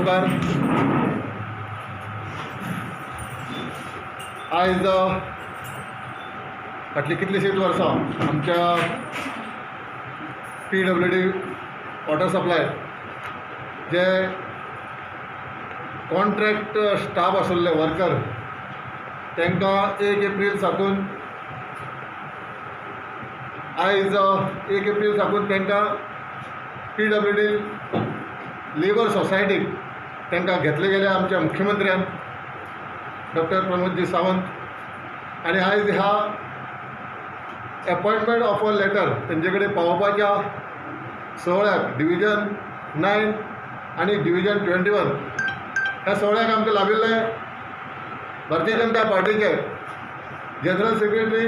नमस्कार. आज फाटली कितलीशींच वर्सां आमच्या PWD वॉटर सप्लाय जे कॉन्ट्रॅक्ट स्टाफ आसले वर्कर तांकां 1 एप्रील साकून आयज 1 एप्रील साकून तांकां PWD लेबर सोसायटीक तांकां घेतले गेले आमच्या मुख्यमंत्र्यान डॉक्टर प्रमोदजी सावंत. आनी आयज ह्या अपॉइंटमेंट ऑफर लेटर तेंचे कडेन पावोवपाच्या सोहळ्याक डिविजन 9 आनी डिविजन 21 ह्या सोहळ्याक आमकां लाभिल्ले भारतीय जनता पार्टीचे जनरल सेक्रेटरी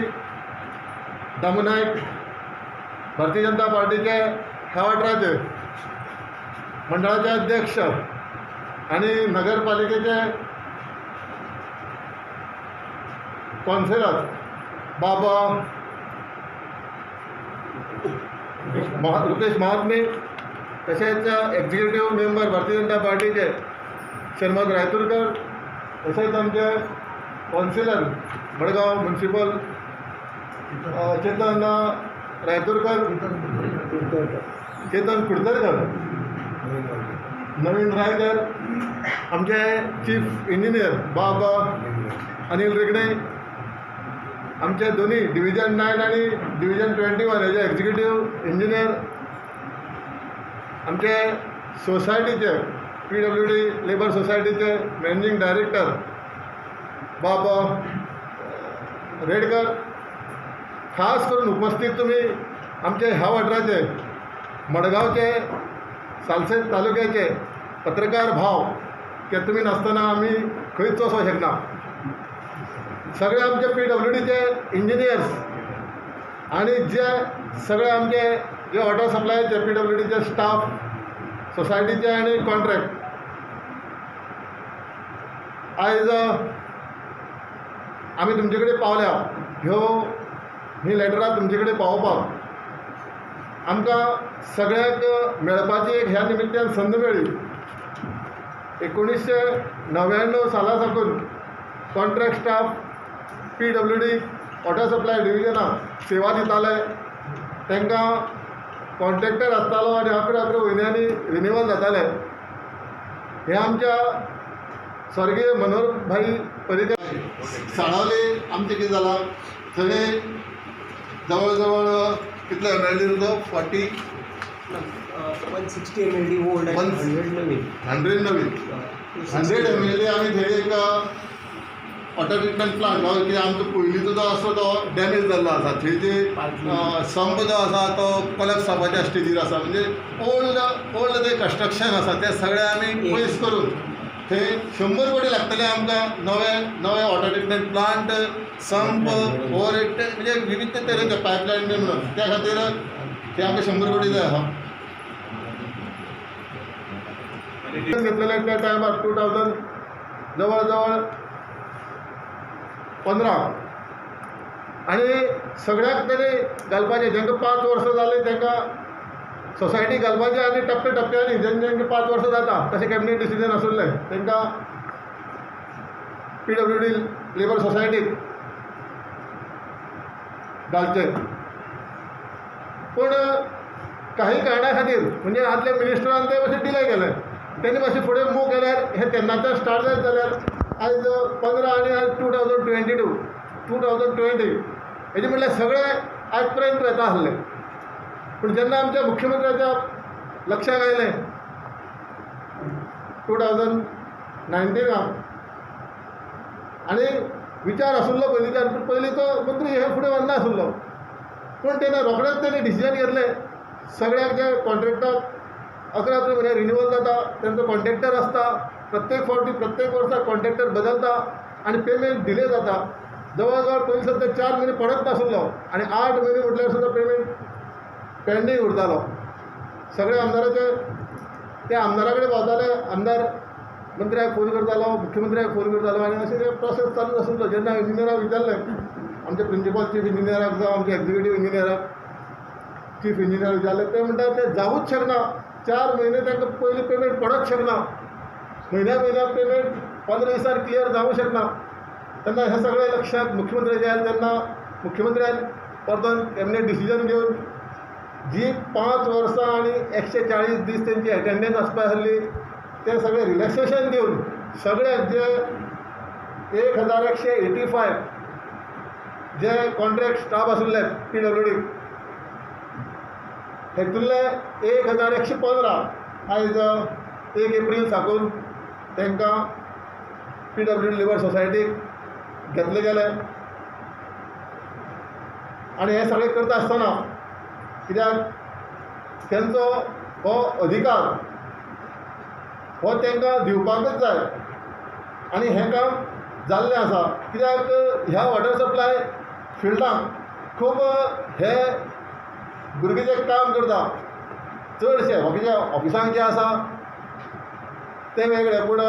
दामू नायक, भारतीय जनता पार्टीचे ह्या वाठाराचे मंडळाचे अध्यक्ष आणि नगरपालिकेचे कौन्सिलर बाबा रुपेश महात्मे, तसेच एक्झिक्युटिव्ह मेंबर भारतीय जनता पार्टीचे शर्मद रायतुरकर, तसेच आमचे कौन्सिलर मडगांव म्युनिसिपल चेतन रायतुरकर, चेतन कुडतरकर, नवीन रायकर, आमचे चीफ इंजिनियर बाबा अनिल रेगणे, आमचे दोन्ही डिविजन 9 आणि डिविजन 21 हेजे एक्झिक्युटिव्ह इंजिनियर, आमचे सोसायटीचे PWD लेबर सोसायटीचे मॅनेजिंग डायरेक्टर बाबा रेडकर, खास करून उपस्थित तुम्ही आमचे ह्या वाठाराचे मडगांवचे सालसेत तालुक्याचे पत्रकार भाव की तुम्ही नसताना आम्ही खंयच वचूंक शकना. सगळे आमचे PWDचे इंजिनियर्स आणि जे सगळे आमचे जे वॉटर सप्लायचे PWDचे स्टाफ, सोसायटीचे आणि कॉन्ट्रॅक्ट आयज आमी तुमचे कडेन पावल्या. ही लेटरां तुमचे कडेन पावोवपाक आमकां सगळ्यांक मेळपाची एक ह्या निमित्यान संद मेळ्ळी. 1999 साला साकून contract staff PWD water supply डिविजनाक सेवा दिताले. तांकां कॉन्ट्रॅक्टर आसतालो आनी 11 म्हयन्यांनी रिन्युवल जाताले. हे आमच्या स्वर्गीय मनोहर भाई पर्रीकर साळावले आमचें कितें जालां थंय जवळ जवळ कितले MLD तो 40 160 MLD ओल्ड आणि 100 नवीन 100 नवीन 100 MLD आमी थंय एक वॉटर ट्रिटमेंट प्लांट कितें आमचो पयलींचो जो आसा तो डॅमेज जाल्लो आसा. थंय जे संप जो आसा तो कोलॅप्स जावपाच्या स्टेजीर आसा. म्हणजे ओल्ड जे कन्स्ट्रक्शन आसा ते सगळें आमी पयस करून थंय 100 कोटी लागतले आमकां नवे वॉटर ट्रिटमेंट प्लांट, संप, ओव्हरहेड म्हणजे विविध तरेचे पायपलायन बी म्हणून त्या खातीर ते आमकां 100 कोटी जाय आसा. घेतलेले त्या टायमार 2000 जवळ जवळ 15 आनी सगळ्याक तरी घालपाचें जेंकां 5 वर्सां जालीं तांकां सोसायटी घालपाचें आनी टप्प्याटप्प्यांनी जेंकां 5 वर्सां जाता तशें कॅबिनेट डिसिजन आसुल्लें तांकां PWD लेबर सोसायटीक घालचें. पूण काही कारणां खातीर म्हणजे आदल्या मिनिस्टरान ते मातशें डिले केलें. तेणी मातशें फुडें मूव केल्यार हे तेन्नाच्यान स्टार्ट जायत जाल्यार आयज 15 आनी आयज 2020 हेजे म्हटल्यार सगळें आयज पर्यंत येता आसलें. पूण जेन्ना आमच्या मुख्यमंत्र्याच्या लक्षाक आयलें 2019 आनी विचार आसुल्लो पयलींच्यान, पूण पयलींचो मंत्री हे फुडें व्हरना आसुल्लो. पूण तेन्ना रोखडेंच तेणी डिसिजन घेतलें सगळ्याक जे कॉन्ट्रॅक्टाक 11 म्हयने रिन्युवल जाता तेंचो कॉन्ट्रॅक्टर आसता. प्रत्येक फावटी प्रत्येक वर्सा कॉन्ट्रॅक्टर बदलता आनी पेमेंट डिले जाता. जवळ जवळ पयलीं सद्या 4 म्हयने पडत नासुल्लो आनी 8 म्हयने म्हटल्यार सुद्दां पेमेंट पेंडींग उरतालो. सगळे आमदाराचे त्या आमदारा कडेन पावताले, आमदार मंत्र्याक फोन करतालो, मुख्यमंत्र्याक फोन करतालो आनी अशें ते प्रोसेस चालू आसुल्लो. जेन्ना इंजिनियराक विचारलें आमच्या प्रिंसिपल चीफ इंजिनियराक जावं आमच्या एक्झिक्युटिव्ह इंजिनियराक चीफ इंजिनियर विचारलें ते म्हणटा ते जावूच शकना. 4 म्हयने तांकां पयलीं पेमेंट पडच शकना. म्हयन्या पेमेंट 15 दिसांनी क्लियर जावंक शकना. तेन्ना हे सगळे लक्षांत मुख्यमंत्र्याचे आयले तेन्ना मुख्यमंत्र्यान परतून कॅबिनेट डिसिजन घेवन जी 5 वर्सां आनी 140 दीस तेंची एटेंडन्स आसपाक आसली ते सगळे रिलॅक्सेशन दिवन सगळ्याक जे 1185 जे कॉन्ट्रॅक्ट स्टाफ आशिल्ले PWD हेतूंतले 1115 आयज 1 एप्रील साकून तांकां PWD लिवर सोसायटीक घेतले गेले. आनी हे सगळें करता आसतना कित्याक तेंचो हो अधिकार हो तांकां दिवपाकच जाय आनी हें काम जाल्लें आसा. कित्याक ह्या वॉटर सप्लाय फिल्डांत खूब हे भुरगे जे काम करता चडशे बाकीच्या ऑफिसांक जे आसा ते वेगळे पूण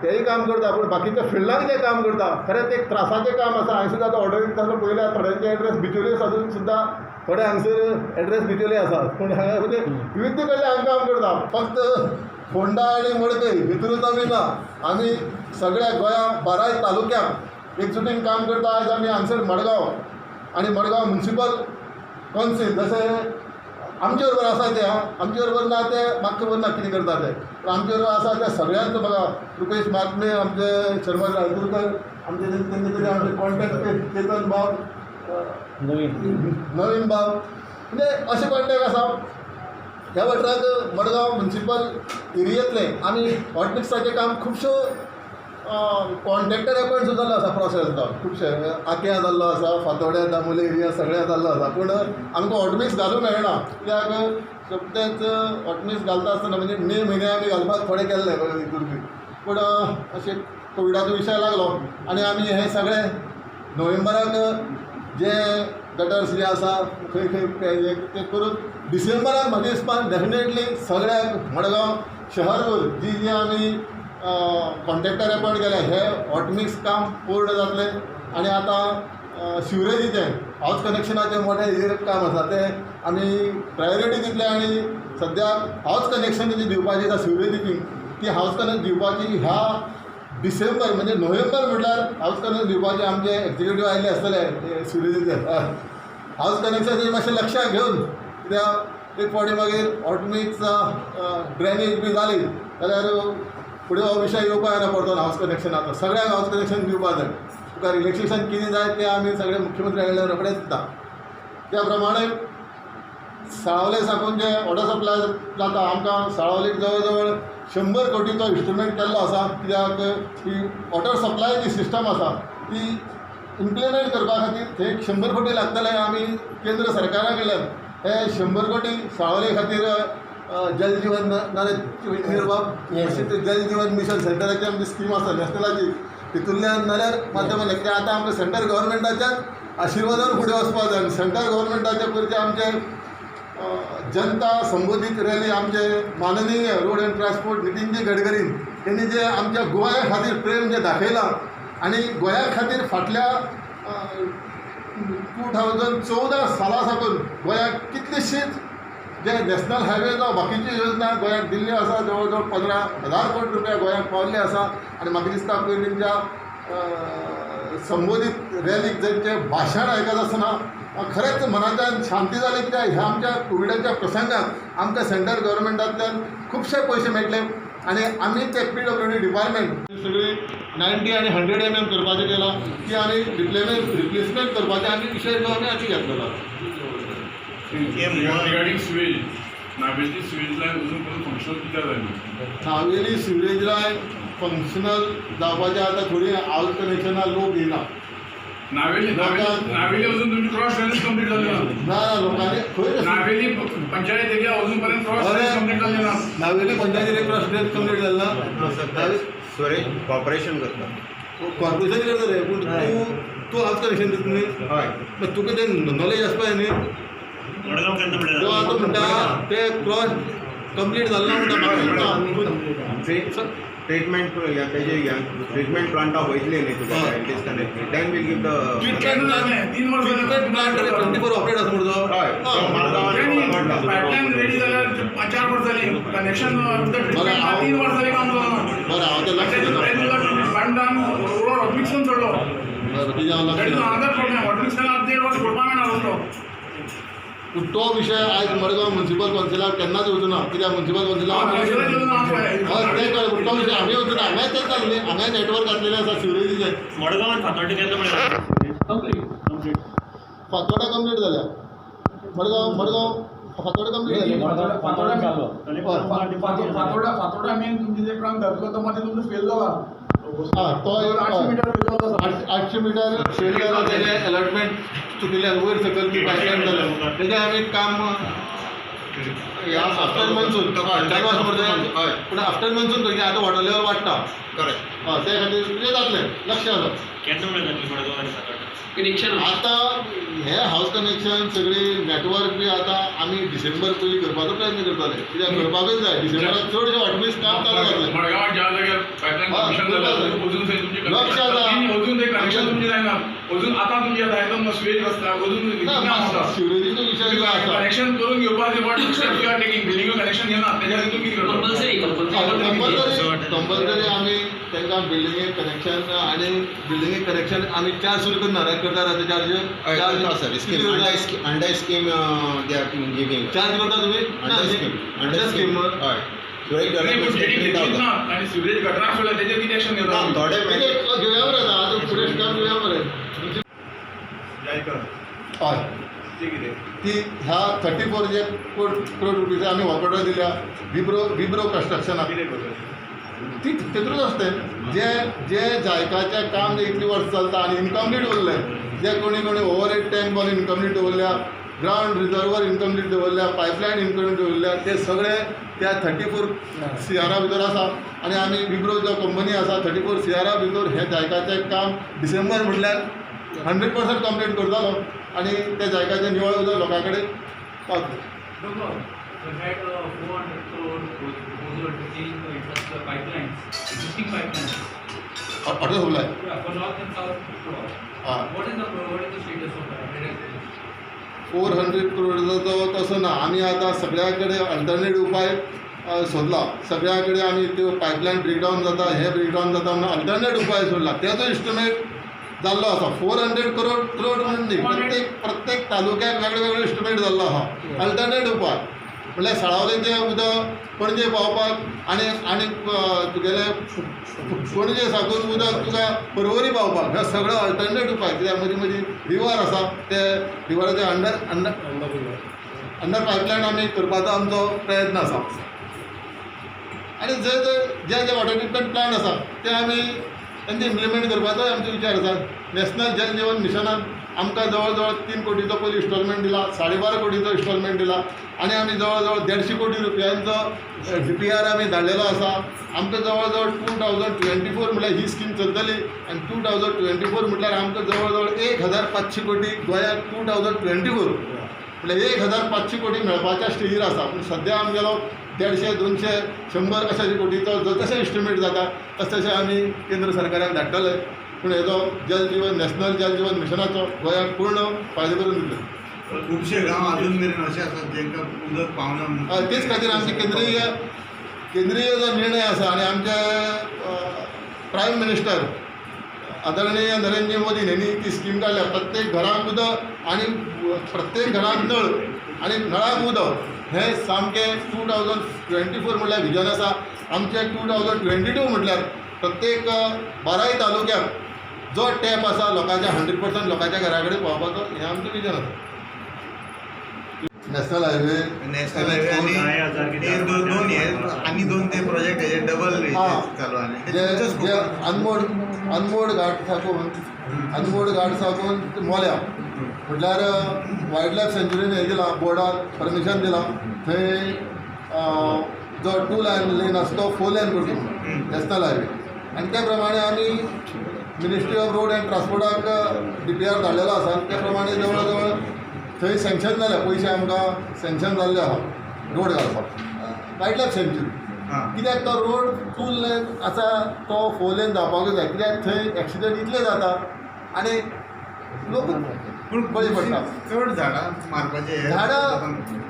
तेय काम करता पूण बाकीच्या फिल्डांक जे काम करता खरेंच एक त्रासाचें काम आसा. हांवें सुद्दां आतां ऑर्डर दिता पयल्या थोड्यांचे एड्रेस बिचोली साधून सुद्दां थोडे हांगसर एड्रेस बिचोली आसा पूण हांगा म्हणजे विविध कडले हांगा काम करता. फक्त फोंडा आनी मडकय भितरूच आमी ना, आमी सगळ्या गोंया 12 तालुक्यांक एकजुटीन काम करता. आयज आमी हांगसर मडगांव आनी मडगांव म्युनिसिपल कावन्सील जशें आमचे बरोबर आसा ते आमचे बरोबर ना ते म्हाका खबर ना कितें करता ते पूण आमचे बरोबर आसा ते सगळ्यांचो बघा रुपेश मातमे आमचे शर्मा रायतुरकर आमचे तेंचे तरी आमचे कॉन्टॅक्ट चेतन बाब नवीन बाब म्हणजे अशे कॉन्टॅक्ट आसा. ह्या वाठाराक मडगांव म्युनिसिपल एरियेंतले आमी हॉट मिक्साचें काम खुबश्यो कॉन्ट्रॅक्टर अपॉयंट सुद्दां जाल्लो आसा. प्रोसेस जाता खुबशे आक्या जाल्लो आसा, फातोड्या दामोले एरिया सगळ्या जाल्लो आसा पूण आमकां हॉट मिक्स घालूंक मेळना. कित्याक सोबतेच हॉट मिक्स घालता आसतना म्हणजे मे म्हयने आमी घालपाक थोडे केल्ले हितूर बी पूण अशें कोविडाचो विशय लागलो आनी आमी हे सगळे नोव्हेंबराक जे गटर्स जे आसा खंय खंय ते करून डिसेंबराक म्हाका दिसपाक डेफिनेटली सगळ्याक मडगांव शहरभर जी जी आमी कॉन्ट्रॅक्टर अपॉयंट केले हे हॉट मिक्स काम पूर्ण जातलें. आनी आतां सिवरेजीचें हावज कनेक्शनाचें मोठें हेर काम आसा ते आमी प्रायोरिटी दितले आनी सद्याक हावज कनेक्शन जी दिवपाची आसा सिवरेजीची ती हावज कनेक्ट दिवपाची ह्या डिसेंबर म्हणजे नोव्हेंबर म्हटल्यार हावज कनेक्ट दिवपाचे आमचे एक्झिक्युटीव आयिल्ले आसतले सिवरेजीचे हावज कनेक्शनाचें मातशें लक्षांत घेवन कित्याक एक फावटी मागीर हॉट मिक्स ड्रेनेज बी जाली जाल्यार फुडें हो विशय येवपाक येना परतून हावज कनेक्शनाचो. सगळ्यांक हावज कनेक्शन दिवपाक जाय. तुका रिलॅक्सेशन कितें जाय तें आमी सगळे मुख्यमंत्री आयिल्ले रोखडेच दिता. त्या प्रमाणे साळावले साकून जे वॉटर सप्लाय जाता आमकां साळावलेक जवळ जवळ 100 कोटीचो इन्स्ट्रुमेंट केल्लो आसा. कित्याक ही वॉटर सप्लाय जी सिस्टम आसा ती इम्प्लिमेंट करपा खातीर थंय 100 कोटी लागतले. आमी केंद्र सरकारा कडल्यान हे 100 कोटी साळावले खातीर जल जीवन जल जीवन मिशन सेंटराची आमची स्कीम आसा नॅशनलाची तितूंतल्यान नाल्यार माध्यमांतल्यान कित्याक आतां आमच्या सेंट्रल गव्हर्मेंटाच्याच आशिर्वादान फुडें वचपाक जाय. सेंट्रल गव्हर्मेंटाचे पयलींचे आमचे जनता संबोधीत रॅली आमचे माननीय रोड एंड ट्रान्सपोर्ट नितीनजी गडकरीन त्यांनी जे आमच्या गोंया खातीर प्रेम जे दाखयलां आनी गोंया खातीर फाटल्या 2014 साला साकून गोंयाक कितलीशीच जे नॅशनल हायवे जावं बाकीची योजना गोंयाक दिल्ली आसा जवळ जवळ 15,000 कोटी रुपया गोंयाक पावल्ले आसा. आनी म्हाका दिसता पयलींच्या संबोधीत रॅलीक जेंचें भाशण आयकत आसतना खरेंच मनाच्यान शांती जाली. कित्याक ह्या आमच्या कोविडाच्या प्रसंगाक आमकां सेंट्रल गव्हर्मेंटांतल्यान खुबशे पयशे मेळटले आनी आमी ते PWD डिपार्टमेंट सगळी 90 आनी 100 mm करपाचें केलां की आमी रिप्लेसमेंट करपाचें आमी विशय जो आमी घेतलेलो. रिगार्डिंग सिवेज नावेली सिवेज लायन अजून पर्यंत फंक्शनल कित्याक जाली नावेली सिवेज लायन फंक्शनल जावपाचें आतां थोडी हावज कनेक्शनां लोक येयना. नावेली अजून तुमची क्रॉस ड्रेनेज कंप्लीट जाली ना लोकांनी खंय नावेली पंचायत एरिया अजून पर्यंत क्रॉस ड्रेनेज कंप्लीट जाली ना. नावेली पंचायतीन क्रॉस ड्रेनेज कंप्लीट जाली ना. सुरेश कॉर्पोरेशन करता कॉर्पोरेशन करता रे पूण तूं हावज कनेक्शन दिता न्ही हय तुका तें नॉलेज आसपाक जाय न्ही. तो आतां म्हणटा ते क्रॉस कंप्लीट जालें ना म्हणटा म्हाका ट्रीटमेंट ट्रीटमेंट प्लांटा वयतली न्ही तुका scientist connect then will give the treatment जालें 3 वर्सां ट्रीटमेंट प्लांट 24 ऑपरेट आसा म्हणून हय पायपलायन रेडी जाल्यार 4 वर्सां जालीं कनेक्शन ट्रीटमेंट 3 वर्सां जालीं काम जालें बरं हांव तें लक्ष दिता बांदान रोड हॉटमिक्सन चडलो बरं तुजें हांव लक्ष दिता अदर प्रॉब्लेम हॉटमिक्सनाक 1.5 वर्स करपा मेळना रस्तो पूण तो विशय आयज मडगांव म्युन्सिपल कावन्सिलाक केन्नाच येवचो ना कित्याक म्युन्सिपल कावन्सिलाक हय ते कळ्ळें पूण तो विशय हांवें येवचो ना हांवें तेंच सांगलें हांवें नेटवर्क घातलेलें आसा सिवरेजीचें मडगांवान फातोड्डे केन्ना म्हणल्यार फातोड्डा कंप्लीट जाल्या मडगांव फातोड्डा कंप्लीट जाल्या फातोड्डा मेन तुमचे जे काम घातलो तो मध्ये तुमचो फेल जाला हां तो 800 मीटर फेल जाला 800 मीटर फेल जाला तेजें अलॉटमेंट चुकिल्ल्यान वयर सकयल ती पायपलायन जाल्या तेजें आमी काम आफ्टर मन्सून चालू आसा पळय हय पूण आफ्टर मन्सून खंयचे आतां वॉटर लेवल वाडटा करेक्ट हय ते खातीर तें जातलें लक्ष आसा केन्ना म्हणल्यार जातली मडगांव आनी फातोड्डा आतां हे हावस कनेक्शन सगळी नेटवर्क बी आतां आमी डिसेंबर पयलीं करपाचो प्रयत्न करताले कित्याक करपाकूच जाय डिसेंबराक चडशे हॉटमिक्स काम चालू जातलें मडगांवात ज्या जाग्यार पायपलायन कनेक्शन जालें अजून थंय तुमचे लक्ष आसा. अजून ते कनेक्शन तुमचे जायना अजून आतां तुमचे आयदन स्वेज रस्ता अजून काम आसा सिवरेजीचो विशय जो आसा कनेक्शन करून घेवपाक what step you are taking building connection घेना तेज्या खातीर कितें कंपल्सरी आमी तांकां बिल्डिंगेक कनेक्शन आनी बिल्डिंगेक कनेक्शन आमी चार्ज सुरू करना करता ते charge sir scheme under scheme they are giving charge करता तुमी अंडर स्कीम हय सुरेश डेव्हलपमेंट आणि सिवरेज गटराक सोडला तेजेर कितें एक्शन घेता थोडे घेवया मरे आतां फुडें स्टॅप घेवया मरे हय ती ह्या 34 जे करोड रुपीज आमी वर्क दिल्या विब्रो कन्स्ट्रक्शनाक ती तितूच आसता जे जायकाचें काम जे इतलीं वर्सां चलता आनी इनकम्प्लीट उरलें जे कोणी ओवर हेड टँक बांदून इनकम्प्लीट दवरल्या ग्रावंड रिजर्वर इनकम्प्लीट दवरल्या पायपलायन इनकम्प्लीट दवरल्या ते सगळे त्या 34 CR भितर आसा आनी आमी विब्रो जो कंपनी आसा 34 CR भितर हे जायकाचें काम डिसेंबर म्हटल्यार 100% कंप्लीट करतालो आनी त्या जायकाचें निवळ उदक लोकां कडेन पावतलें We had 400 crore proposal to change the infrastructure pipelines, existing pipelines, water supply for north and south floor. हां What is the status of that? 400 करोडचो तसो ना आमी आतां सगळ्या कडेन अल्टरनेट उपाय सोदला सगळ्या कडेन आमी त्यो पायपलायन ब्रेकडावन जाता हे ब्रेकडावन जाता म्हणून अल्टरनेट उपाय सोदला तेजो इस्टिमेट जाल्लो आसा 400 करोड म्हणून न्ही प्रत्येक तालुक्याक वेगळो इस्टिमेट जाल्लो आसा अल्टरनेट उपाय म्हळ्यार साळावलेचें उदक पणजे पावपाक आनी तुगेले पणजे साकून उदक तुका पर्वरी पावपाक हे सगळो अल्टरनेट उपाय कित्याक मदीं रिवर आसा ते रिवराचे अंडर पायपलायन आमी करपाचो आमचो प्रयत्न आसा आनी जे वॉटर ट्रिटमेंट प्लांट आसा ते आमी तांचे इम्प्लिमेंट करपाचो आमचो विचार आसा नॅशनल जल जीवन मिशनान आमकां जवळ जवळ 3 कोटीचो पयलीं इन्स्टॉलमेंट दिला 12.5 कोटीचो इन्स्टॉलमेंट दिला आनी आमी जवळ जवळ 150 कोटी रुपयांचो DPR आमी धाडलेलो आसा आमकां जवळ जवळ 2024 म्हटल्यार ही स्कीम चलतली आनी 2024 म्हटल्यार आमकां जवळ जवळ 1500 कोटी गोंयाक 2024 म्हटल्यार 1500 कोटी मेळपाच्या स्टेजीर आसा पूण सद्या आमगेलो 150, 200, 100 अशे कोटीचो जशें इस्टिमेट जाता तशें आमी केंद्र सरकाराक धाडटले पूण हेजो नॅशनल जल जीवन मिशनाचो गोंयाक पूर्ण फायदो करून दितले खुबशे गांव अजून मेरेन अशे आसात जेंकां उदक पावना तेच खातीर आमचे केंद्रीय जो निर्णय आसा आनी आमचे प्रायम मिनिस्टर आदरणीय नरेंद्र मोदी हेणी ती स्कीम काडल्या प्रत्येक घराक उदक आनी प्रत्येक घराक नळ आनी नळाक उदक हें सामकें 2024 म्हटल्यार विजन आसा आमचें 2022 म्हटल्यार प्रत्येक 12 तालुक्याक जो टॅप आसा लोकांच्या 100% लोकांच्या घरा कडेन पावपाचो हें आमचें विजन आसा नॅशनल हायवे आनी दोन ते प्रोजेक्ट हेजे डबल चालू आनी जे अनमोड घाट साकून मोल्या म्हटल्यार वायल्ड लायफ सँच्युरीन हें दिलां बोर्डान परमिशन दिलां थंय जो 2 लेन आसा तो 4 लेन करता नॅशनल हायवे आनी त्या प्रमाणे आमी मिनिस्ट्री ऑफ रोड एंड ट्रान्सपोर्टाक DPR धाडलेलो आसा त्या प्रमाणे जवळ जवळ थंय सँक्शन जाल्या पयशे आमकां सँक्शन जाल्ले आसा रोड घालपाक वायल्ड लायफ सँच्युरी कित्याक तो रोड 2 लेन आसा तो 4 लेन जावपाकूच जाय, कित्याक थंय एक्सिडंट इतले जाता आनी लोक पूण बळी पडटा. चड झाडां मारपाचे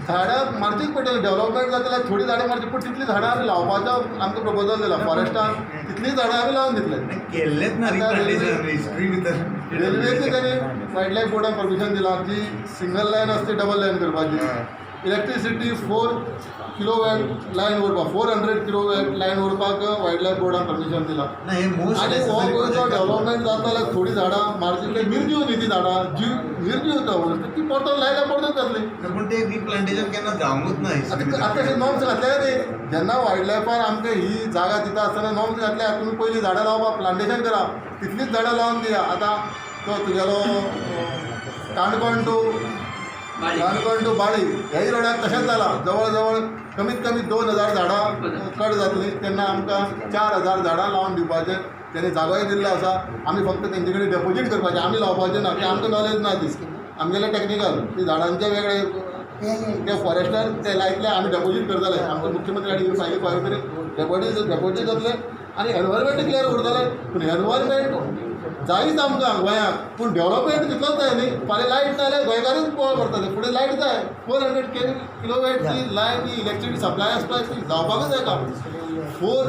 झाडां मारचीच पडटली. डेव्हलपमेंट जाता जाल्यार थोडी झाडां मारची, पूण तितली झाडां आमी लावपाचो आमकां प्रपोजल दिला फॉरेस्टान, तितली झाडां आमी लावन दितले. केल्लेच ना रिप्लांटेशन हिस्ट्री भितर. रेल्वेची त्यांनी वायल्ड लायफ बोर्डान परमिशन दिलां की सिंगल लायन आसता ती डबल लायन करपाची. इलेक्ट्रिसिटी 4 किलोवॅट लायन ओडपाक 400 किलोवॅट लायन ओडपाक वायल्ड लायफ बोर्डान परमिशन दिलां. ना हे मोस्ट आनी हो गोंयचो डेव्हलपमेंट जाता जाल्यार थोडी झाडां मारची, निर्जीव न्ही ती झाडां, निर्जीव ती परतून लायल्यार परतून जातली. पूण ते रिप्लांटेशन केन्ना जावंकूच ना हिस्ट्री आतां हे नॉर्म्स घातले न्ही. जेन्ना वायल्ड लायफान आमकां ही जागा दिता आसतना नॉर्म्स घातल्या, तुमी पयलीं झाडां लावपाक प्लांटेशन करा, तितलीच झाडां लावन दिया. आतां तो तुगेलो काणकोण टू बाळी ह्याय रोडाक तशेंच जालां. जवळ जवळ कमीत कमी 2000 झाडां कट जातलीं. तेन्ना आमकां 4000 झाडां लावन दिवपाचें तेणी जागोय दिल्लो आसा. आमी फक्त तेंचे कडेन डेपोजीट करपाचें, आमी लावपाचें ना, की आमकां नॉलेज ना ती. आमगेलें टॅक्निकल ती झाडांचे वेगळे ते फॉरेस्टार ते लायतले आमी डेपोजीट करतले. आमचे मुख्यमंत्री आनी फायली फायली डेपोजीट जातले आनी एनवायरमेंट क्लियर उरतले. पूण एनवायरमेंट जायच आमकां गोंयांक, पूण डेव्हलपमेंट तितलोच जाय न्ही. फाल्यां लायट ना जाल्यार गोंयकारूच पळोवप पडटलें. फुडें लायट जाय, 400 किलोवॅटची लायन ही इलेक्ट्रिसिटी सप्लाय आसता ती जावपाकूच जाय काम. 4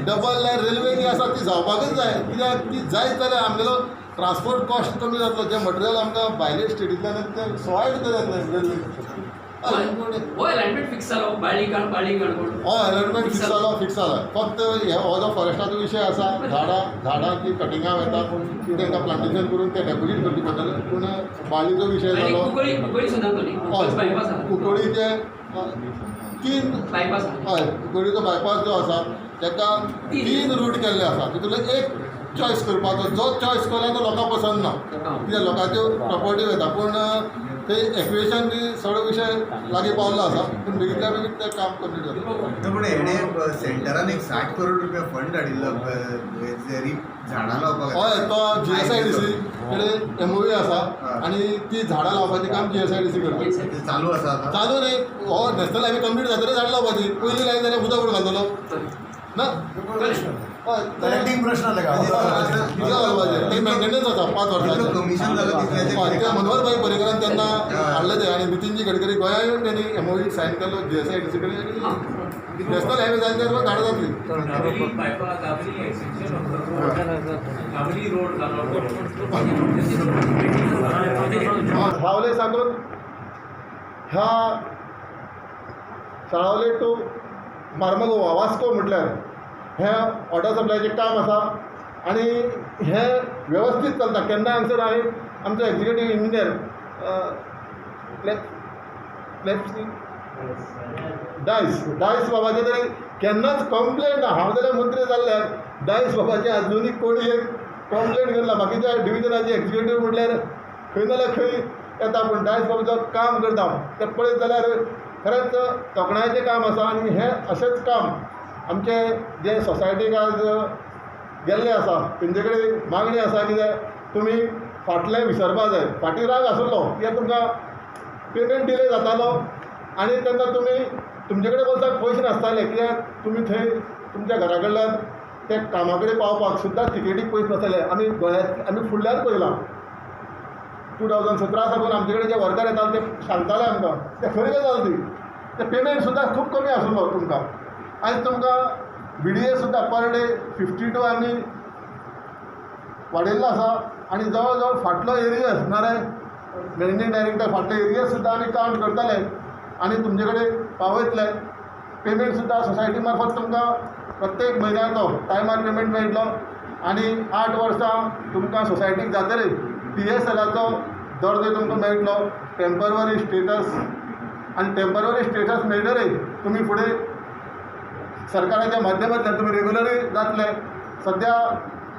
डबल लायन रेल्वे जी आसा ती जावपाकूच जाय, कित्याक ती जायत जाल्यार आमगेलो ट्रान्सपोर्ट कॉस्ट कमी जातलो. जे मटेरियल आमकां भायले स्टेटींतल्यान ते सवाय भितर जातलें रेल्वे. हो अलायनमेंट फिक्स जालो बाळी काणकोण. हय अलायनमेंट फिक्स जाला. फक्त हो जो फॉरेस्टाचो विशय आसा, झाडांची कटिंगां वता तांकां प्लांटेशन करून ते डेपोजीट करची पडटलें. पूण बाळीचो विशय जालो. कुंकळी सुद्दां हय कुंकळीचे 3 बायपास. हय कुंकळीचो बायपास जो आसा ताका 3 रूट केल्ले आसा. तितूंतलो एक चॉयस करपाचो. जो चॉयस केला तो लोकांक पसंद ना, कित्याक लोकांच्यो प्रॉपर्टी वता. पूण ते एक्वेशन बी सगळो विशय लागीं पावल्लो आसा. पूण बेगितल्या बेगीन तें काम कंप्लीट जाता. पूण हेणे सेंटरान एक 60 करोड रुपया फंड हाडिल्लो झाडां लावपाक. हय तो GSIDC कडेन MOU आसा आनी ती झाडां लावपाचें काम GSIDC करता. ते चालू आसा आतां. चालू न्ही. हो नॅशनल हायवे कंप्लीट जातकीर झाडां लावपाची. पयलीं लायन जाल्यार उदक घालतलो ना. हय तीन प्रश्न घालपाचें. ते मेंटेनन्स आसा 5 वर्सांचें. कमिशन जालं हय ते मनोहरभाई पर्रीकरान तेन्ना हाडलें तें. आनी नितीनजी गडकरी गोंया येवन तेणी MOU सायन केलो GSIDC कडेन. नॅशनल हायवे जाले तेन्ना झाडां जातली. सावले साकून ह्या साळावले टू मार्मगोवा वास्को म्हटल्यार हें वॉटर सप्लायचें काम आसा आनी हें वेवस्थीत चलता. केन्ना हांगसर हांवें आमचो एक्झिक्युटीव इंजिनियर डायस बाबाचे तरी केन्नाच कंप्लेंट ना. हांव जाल्यार मंत्री जाल्ल्यार डायस बाबाचे आजुनी कोणी एक कंप्लेंट केला. बाकीच्या डिव्हिजनाचे एक्झिक्युटीव म्हटल्यार खंय जाल्यार खंय येता, पूण डायस बाबाचो काम करता तें पळयत जाल्यार खरेंच तोखणायेचें काम आसा. आनी हें अशेंच काम आमचे जे सोसायटीक आज गेल्ले आसा तेंचे कडेन मागणी आसा, कित्याक तुमी फाटलें विसरपा जाय. फाटीं राग आसलो कित्याक तुमकां पेमेंट डिले जातालो आनी तेन्ना तुमी तुमचे कडेन बोल्साक पयशे नासताले, कित्याक तुमी थंय तुमच्या घरा कडल्यान ते कामा कडेन पावपाक सुद्दां तिकेटीक पयशे नासताले. आमी गोंयांत आमी फुडल्यान पयलां 2017 साकून आमचे कडेन जे वर्कर येताले ते सांगताले आमकां ते खरी गजाल ती. ते पेमेंट सुद्दां खूब कमी आसलो तुमकां. आयज तुमकां BDA सुद्दां पर डे 52 आमी वाडयल्लो आसा. आनी जवळ जवळ फाटलो एरियस नाल्यार मॅनेजिंग डायरेक्टर फाटले एरियस सुद्दां आमी कावंट करताले आनी तुमचे कडेन पावयतले. पेमेंट सुद्दां सोसायटी मार्फत तुमकां प्रत्येक म्हयन्याचो टायमार पेमेंट मेळटलो. आनी 8 वर्सां तुमकां सोसायटीक जातकीर PSLाचो दर्जो तुमकां मेळटलो, टेम्पररी स्टेटस. आनी टेम्पररी स्टेटस मेळटकीर तुमी फुडें सरकाराच्या माध्यमांतल्यान तुमी रेग्युलरी जातले. सद्या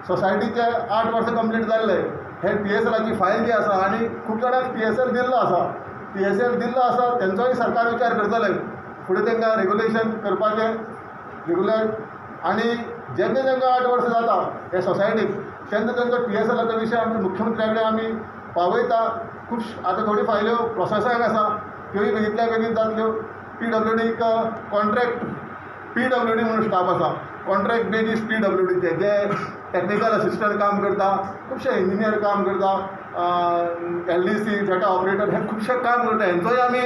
सोसायटीचे 8 वर्सां कंप्लीट जाल्ले. हे PSLाची फायल जी आसा आनी खूब जाणांक PSL दिल्लो आसा. PSL दिल्लो आसा तेंचोय सरकार विचार करतले फुडें तांकां रेग्युलेशन करपाचें रेग्युलर. आनी जेन्ना तांकां 8 वर्सां जाता हे सोसायटीक तेन्ना तांचो PSLाचो विशय आमच्या मुख्यमंत्र्या कडेन आमी पावयता. खूब आतां थोड्यो फायल्यो प्रोसेसाक आसा, त्योय बेगितल्या बेगीन जातल्यो. PWDक कॉन्ट्रॅक्ट PWD म्हणून स्टाफ आसा, कॉन्ट्रॅक्ट बेजीस PWDचे, जे टॅक्निकल असिस्टंट काम करता, खुबशे इंजिनियर काम करता, LDC डेटा ऑपरेटर हे खुबशे काम करता. हेंचोय आमी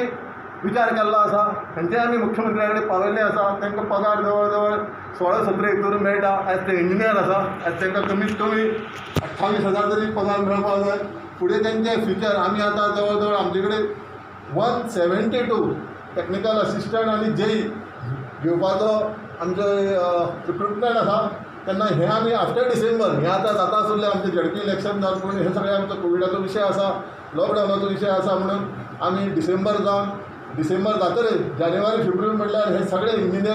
विचार केल्लो आसा. हेंचेय आमी मुख्यमंत्र्या कडेन पावयल्ले आसा. तांकां पगार जवळ जवळ 16-17 हितूर मेळटा. आयज ते इंजिनियर आसा. आयज तांकां कमीत कमी 28,000 तरी पगार मेळपाक जाय. फुडें तेंचे फ्युचर आमी आतां जवळ जवळ आमचे कडेन 172 टॅक्निकल असिस्टंट आनी JEE घेवपाचो आमचो रिक्रुटमेंट आसा. तेन्ना हें आमी आफ्टर डिसेंबर, हें आतां जाता आसलें आमचें झडपी इलेक्शन जावन, पूण हे सगळें आमचो कोविडाचो विशय आसा, लॉकडावनाचो विशय आसा, म्हणून आमी डिसेंबर जातरे जानेवारी फेब्रुवारी म्हणल्यार हे सगळे इंजिनियर